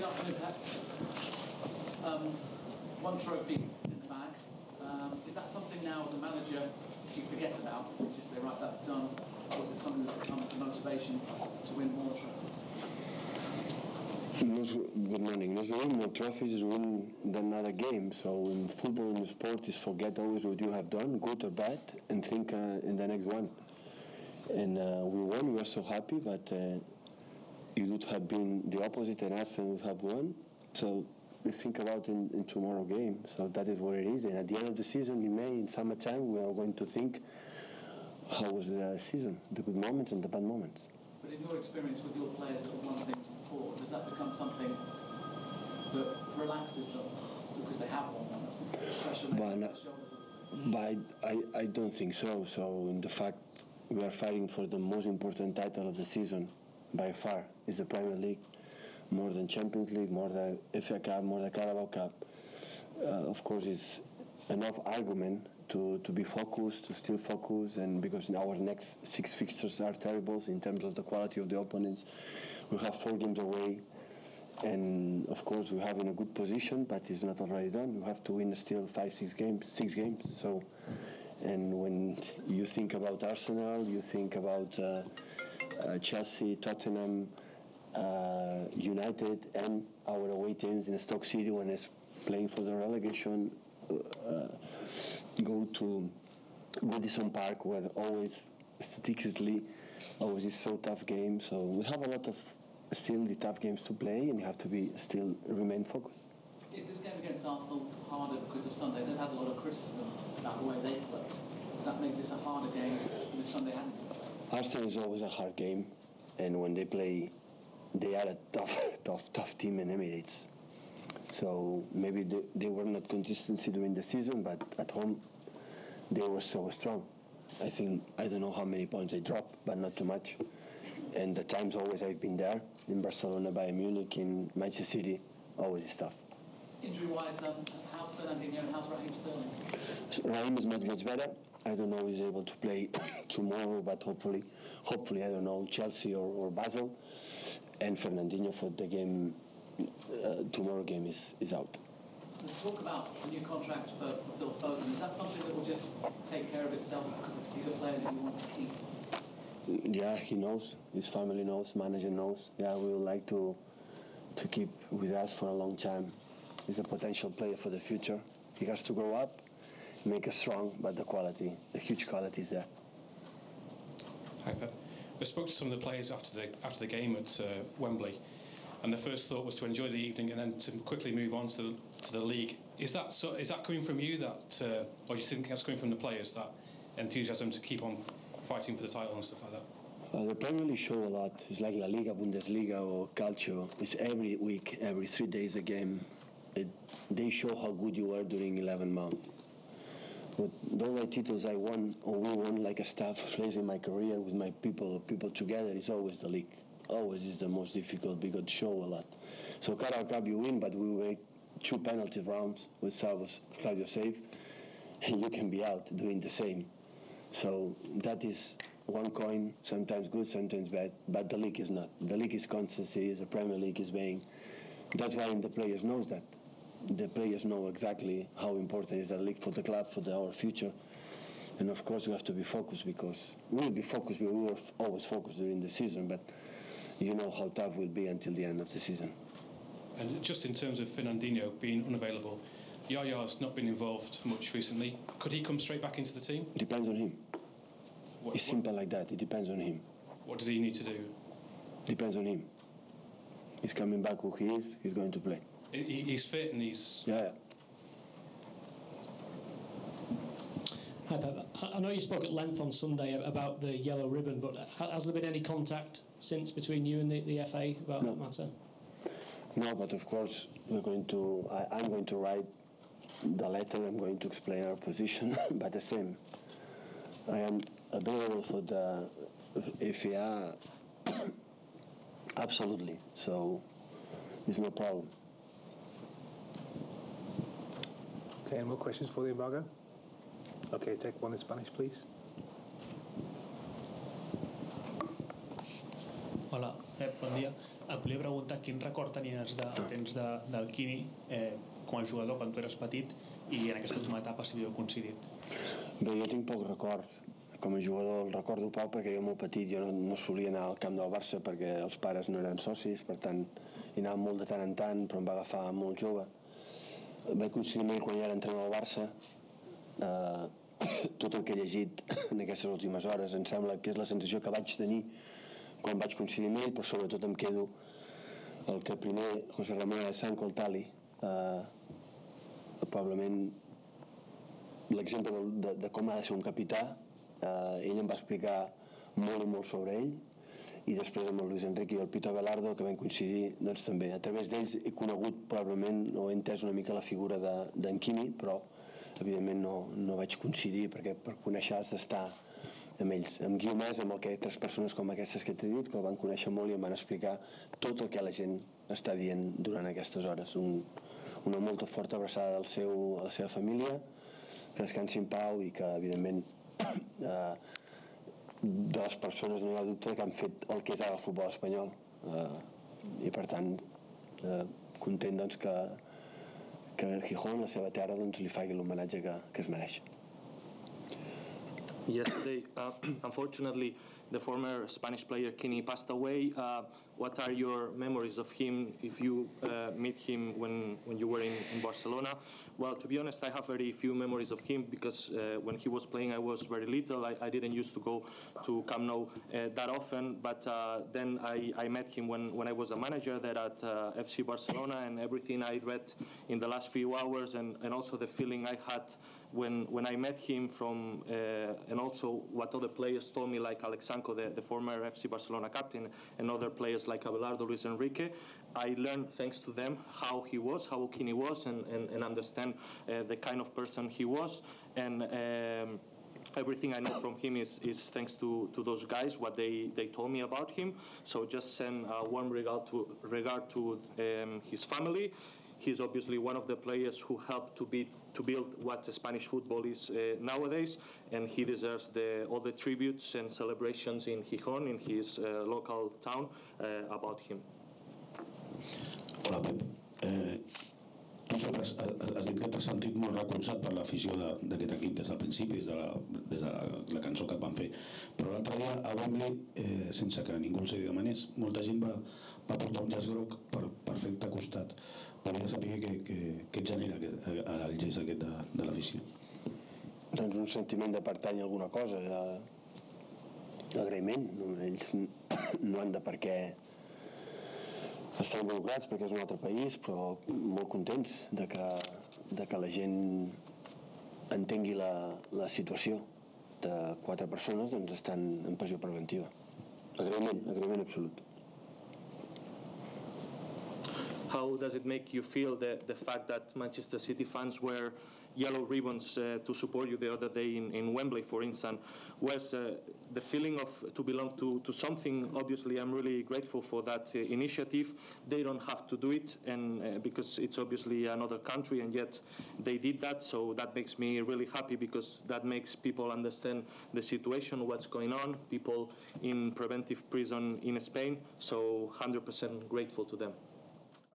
afternoon, Pep. One trophy in the bag. Is that something now as a manager you forget about? You just say, right, that's done. Or is it something that becomes a motivation to win more trophies? Good morning. Not win more trophies is win another game. So in football, in sport, is forget always what you have done, good or bad, and think in the next one. And we won. We are so happy, but it would have been the opposite, and Arsenal would have won. So we think about in tomorrow game. So that is what it is. And at the end of the season, in May, in summertime, we are going to think how was the season, the good moments and the bad moments. But in your experience with your players that have won things before, does that become something that relaxes them because they have won one? That's the pressure on their shoulders. But I don't think so. So in the fact we are fighting for the most important title of the season by far is the Premier League, more than Champions League, more than FA Cup, more than Carabao Cup. Of course, it's enough argument to be focused, to still focus, and because our next 6 fixtures are terrible in terms of the quality of the opponents. We have 4 games away, and of course we have in a good position, but it's not already done. We have to win still 6 games. So, and when you think about Arsenal, you think about Chelsea, Tottenham, United, and our away teams in Stoke City when it's playing for the relegation. Go to Goodison Park, where always statistically always is so tough game. So we have a lot of still the tough games to play, and you have to be still remain focused. Is this game against Arsenal harder because of Sunday? They've had a lot of criticism about the way they played. Does that make this a harder game than if Sunday hadn't been played? Arsenal is always a hard game, and when they play, they are a tough team in Emirates. So maybe they were not consistency during the season, but at home they were so strong. I don't know how many points they dropped, but not too much. And the times always I've been there, in Barcelona, Bayern Munich, in Manchester City, always is tough. Injury-wise, how's Fernandinho and how's Raheem Sterling? Raheem is much better. I don't know if he's able to play tomorrow, but hopefully, I don't know, Chelsea or Basel. And Fernandinho for the game, tomorrow game is out. Let's talk about the new contract for Phil Foden. Is that something that will just take care of itself because he's a player that you want to keep? Yeah, he knows. His family knows. Manager knows. Yeah, we would like to keep with us for a long time. He's a potential player for the future. He has to grow up, make us strong, but the huge quality is there. Hi, Pep. I spoke to some of the players after the game at Wembley, and the first thought was to enjoy the evening and then to quickly move on to the league. Is that coming from you, or do you think that's coming from the players, that enthusiasm to keep on fighting for the title and stuff like that? The Premier League show a lot. It's like La Liga, Bundesliga, or Calcio. It's every week, every 3 days a game. They show how good you are during 11 months. But the only titles I won, or we won like a staff place in my career with my people together, is always the league. Always is the most difficult because it show a lot. So Carabao Cup you win, but we made 2 penalty rounds with Salvos Claudio save, and you can be out doing the same. So that is one coin, sometimes good, sometimes bad, but the league is not. The league is constancy, the Premier League is being. That's why the players knows that. The players know exactly how important is the league for the club, for our future. And of course we have to be focused, because we'll be focused, we were always focused during the season, but you know how tough it will be until the end of the season. And just in terms of Fernandinho being unavailable, Yaya's not been involved much recently. Could he come straight back into the team? Depends on him. It's simple like that. It depends on him. What does he need to do? Depends on him. He's coming back who he is. He's going to play. He's fit and he's... Yeah. Hi, Pep. I know you spoke at length on Sunday about the yellow ribbon, but has there been any contact since between you and the FA about that matter? No, but of course I'm going to write the letter. I'm going to explain our position. But the same, I am available for the FA. Absolutely. So there's no problem. Okay, any more questions for the embargo? Okay, take one in Spanish, please. Hola. Hola, Pep, bon dia. Et volia preguntar quin record tenies tens del Quini com a jugador quan tu eres petit i en aquesta última etapa si havíeu coincidit. Bé, jo tinc pocs records. Com a jugador el recordo poc perquè jo molt petit jo no solia anar al camp del Barça perquè els pares no eren socis, per tant hi anava molt de tant en tant, però em va agafar molt jove. Vaig coincidir amb ell quan ja era entrenador del Barça. Tot el que he llegit en aquestes últimes hores em sembla que és la sensació que vaig tenir quan vaig coincidir amb ell, però sobretot em quedo el que primer José Ramón de San Coltali, probablement l'exemple de com ha de ser un capità. Ell em va explicar molt i molt sobre ell, i després amb el Luis Enrique i el Pito Abelardo, que vam coincidir, doncs també a través d'ells he conegut probablement o he entès una mica la figura d'en Quini, però evidentment no vaig coincidir perquè per conèixer has d'estar amb ells. Amb Guiu més, amb altres persones com aquestes que t'he dit, que el van conèixer molt i em van explicar tot el que la gent està dient durant aquestes hores. Una molta forta abraçada a la seva família, que descansi en pau i que evidentment de les persones no hi ha dubte que han fet el que és ara el futbol espanyol, i per tant content doncs que Gijón, la seva terra, doncs li faci l'homenatge que es mereix. Yesterday, unfortunately, the former Spanish player Kini passed away. What are your memories of him if you meet him when you were in Barcelona? Well, to be honest, I have very few memories of him because when he was playing I was very little. I didn't used to go to Camp Nou that often, but then I met him when I was a manager there at FC Barcelona, and everything I read in the last few hours and also the feeling I had when I met him and also what other players told me, like Alexanco, the former FC Barcelona captain, and other players like Abelardo, Luis Enrique, I learned thanks to them how Kini was, and understand the kind of person he was, and everything I know from him is thanks to those guys, what they told me about him. So just send a warm regard to his family. He's obviously one of the players who helped to build what Spanish football is nowadays, and he deserves all the tributes and celebrations in Gijón, in his local town, about him. Hola, Pep. Tu sempre has dit que t'has sentit molt recolzat per l'afició d'aquest equip des del principi, des de la cançó que et van fer. Però l'altre dia a Wembley, sense que ningú els hi demanés, molta gent va portar un llaç groc per fer-te costat. Volia saber què et genera el gest aquest de l'afició. Doncs un sentiment de pertànyer a alguna cosa, d'agraïment. Ells no han de per què estar involucrats perquè és un altre país, però molt contents de que la gent entengui la situació de 4 persones, doncs estan en pressió preventiva. Agraïment absolut. How does it make you feel the fact that Manchester City fans wear yellow ribbons to support you the other day in Wembley, for instance? Was the feeling of to belong to something? Obviously, I'm really grateful for that initiative. They don't have to do it, and because it's obviously another country, and yet they did that. So that makes me really happy because that makes people understand the situation, what's going on. People in preventive prison in Spain. So 100% grateful to them.